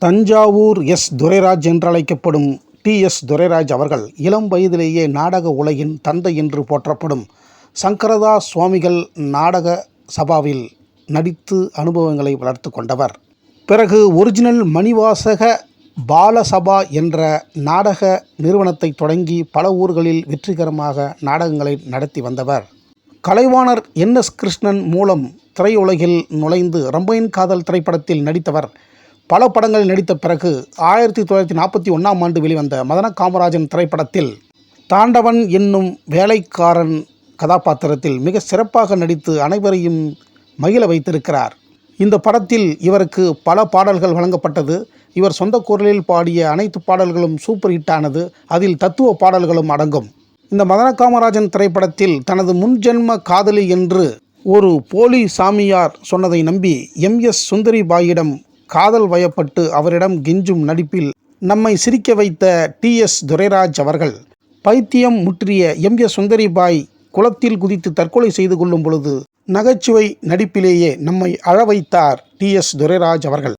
Thanjavur S. Durairaj என்றழைக்கப்படும் DS. Durairaj அவர்கள் இளம் வயதிலேயே நாடக உலகின் தந்தை என்று போற்றப்படும் சங்கரதாஸ் சுவாமிகள் நாடக சபாவில் நடித்து அனுபவங்களை வளர்த்து கொண்டவர். பிறகு ஒரிஜினல் மணிவாசக பாலசபா என்ற நாடக நிறுவனத்தை தொடங்கி பல ஊர்களில் வெற்றிகரமாக நாடகங்களை நடத்தி வந்தவர். கலைவாணர் என்.எஸ். கிருஷ்ணன் மூலம் திரையுலகில் நுழைந்து ரம்பையின் காதல் திரைப்படத்தில் நடித்தவர். பல படங்களில் நடித்த பிறகு 1941ஆம் ஆண்டு வெளிவந்த மதன காமராஜன் திரைப்படத்தில் தாண்டவன் என்னும் வேலைக்காரன் கதாபாத்திரத்தில் மிக சிறப்பாக நடித்து அனைவரையும் மகிழ வைத்திருக்கிறார். இந்த படத்தில் இவருக்கு பல பாடல்கள் வழங்கப்பட்டது. இவர் சொந்த குரலில் பாடிய அனைத்து பாடல்களும் சூப்பர் ஹிட்டானது. அதில் தத்துவ பாடல்களும் அடங்கும். இந்த மதன காமராஜன் திரைப்படத்தில் தனது முன்ஜென்ம காதலி என்று ஒரு போலி சாமியார் சொன்னதை நம்பி எம்.எஸ். சுந்தரிபாயிடம் காதல் வயப்பட்டு அவரிடம் கெஞ்சும் நடிப்பில் நம்மை சிரிக்க வைத்த டி.எஸ். துரைராஜ் அவர்கள் பைத்தியம் முற்றிய எம்.எஸ். சுந்தரிபாய் குளத்தில் குதித்து தற்கொலை செய்து கொள்ளும் பொழுது நகைச்சுவை நடிப்பிலேயே நம்மை அழ வைத்தார் டி.எஸ். துரைராஜ் அவர்கள்.